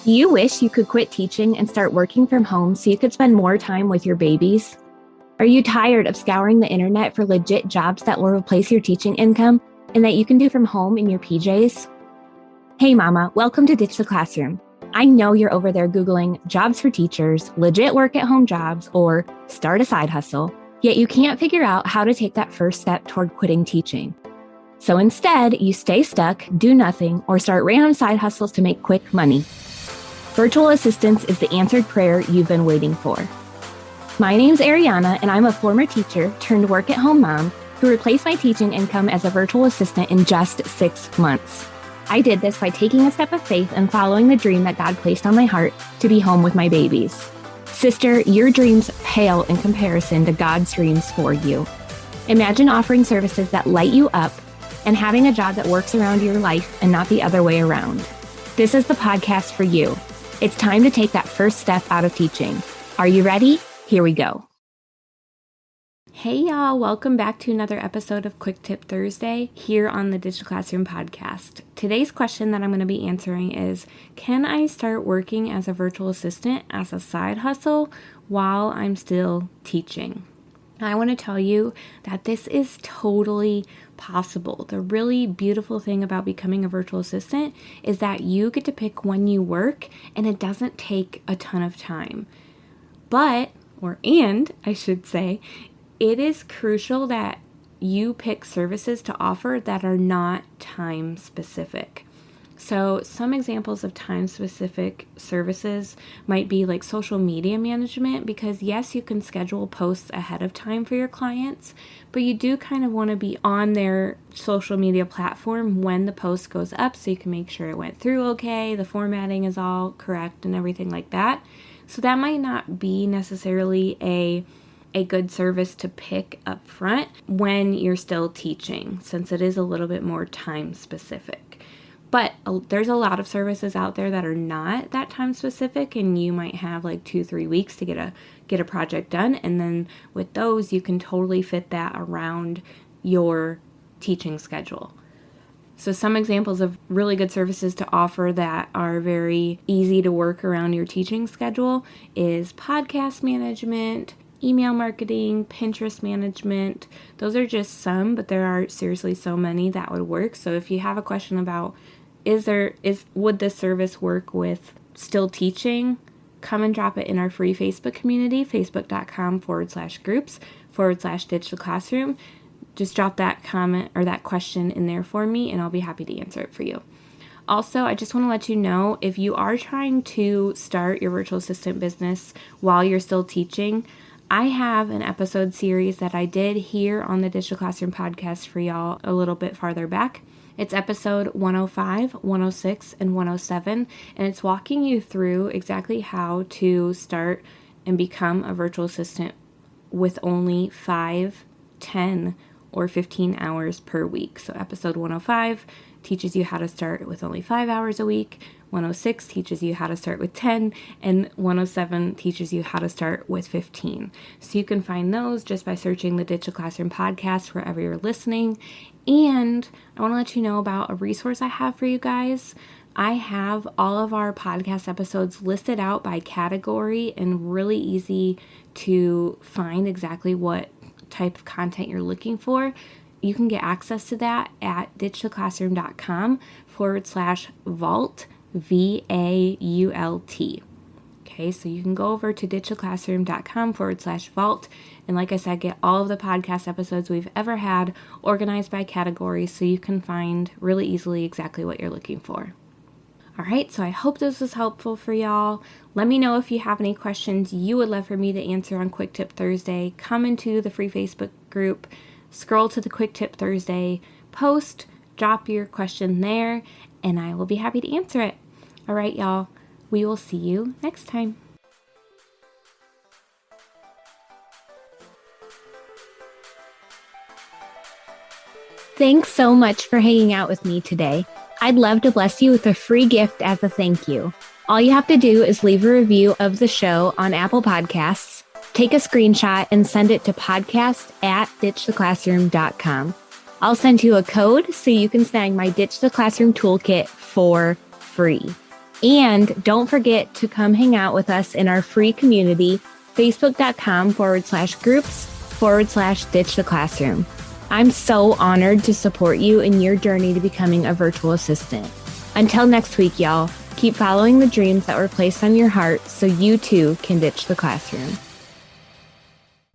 Do you wish you could quit teaching and start working from home so you could spend more time with your babies? Are you tired of scouring the internet for legit jobs that will replace your teaching income and that you can do from home in your PJs? Hey mama, welcome to Ditch the Classroom. I know you're over there Googling jobs for teachers, legit work at home jobs, or start a side hustle, yet you can't figure out how to take that first step toward quitting teaching. So instead, you stay stuck, do nothing, or start random side hustles to make quick money. Virtual assistance is the answered prayer you've been waiting for. My name's Ariana, and I'm a former teacher turned work-at-home mom who replaced my teaching income as a virtual assistant in just 6 months. I did this by taking a step of faith and following the dream that God placed on my heart to be home with my babies. Sister, your dreams pale in comparison to God's dreams for you. Imagine offering services that light you up and having a job that works around your life and not the other way around. This is the podcast for you. It's time to take that first step out of teaching. Are you ready? Here we go. Hey y'all, welcome back to another episode of Quick Tip Thursday here on the Ditch the Classroom podcast. Today's question that I'm going to be answering is, can I start working as a virtual assistant as a side hustle while I'm still teaching? I want to tell you that this is totally possible. The really beautiful thing about becoming a virtual assistant is that you get to pick when you work and it doesn't take a ton of time. I should say, it is crucial that you pick services to offer that are not time specific. So some examples of time-specific services might be like social media management, because yes, you can schedule posts ahead of time for your clients, but you do kind of want to be on their social media platform when the post goes up so you can make sure it went through okay, the formatting is all correct and everything like that. So that might not be necessarily a good service to pick up front when you're still teaching, since it is a little bit more time-specific. But there's a lot of services out there that are not that time specific, and you might have like 2-3 weeks to get a project done. And then with those, you can totally fit that around your teaching schedule. So some examples of really good services to offer that are very easy to work around your teaching schedule is podcast management, email marketing, Pinterest management. Those are just some, but there are seriously so many that would work. So if you have a question about would this service work with still teaching, come and drop it in our free Facebook community, facebook.com/groups/Ditch the Classroom. Just drop that comment or that question in there for me, and I'll be happy to answer it for you. Also, I just want to let you know, if you are trying to start your virtual assistant business while you're still teaching, I have an episode series that I did here on the Ditch the Classroom podcast for y'all a little bit farther back. It's episode 105, 106, and 107, and it's walking you through exactly how to start and become a virtual assistant with only 5, 10, or 15 hours per week. So episode 105 teaches you how to start with only 5 hours a week, 106 teaches you how to start with 10, and 107 teaches you how to start with 15. So you can find those just by searching the Ditch the Classroom podcast wherever you're listening. And I want to let you know about a resource I have for you guys. I have all of our podcast episodes listed out by category and really easy to find exactly what type of content you're looking for. You can get access to that at ditchtheclassroom.com/vault, VAULT. Okay, so you can go over to ditchtheclassroom.com/vault. And like I said, get all of the podcast episodes we've ever had organized by category so you can find really easily exactly what you're looking for. All right, so I hope this was helpful for y'all. Let me know if you have any questions you would love for me to answer on Quick Tip Thursday. Come into the free Facebook group, scroll to the Quick Tip Thursday post, drop your question there, and I will be happy to answer it. All right, y'all, we will see you next time. Thanks so much for hanging out with me today. I'd love to bless you with a free gift as a thank you. All you have to do is leave a review of the show on Apple Podcasts, take a screenshot, and send it to podcast@ditchtheclassroom.com. I'll send you a code so you can snag my Ditch the Classroom toolkit for free. And don't forget to come hang out with us in our free community, facebook.com/groups/Ditch the Classroom. I'm so honored to support you in your journey to becoming a virtual assistant. Until next week, y'all, keep following the dreams that were placed on your heart so you too can ditch the classroom.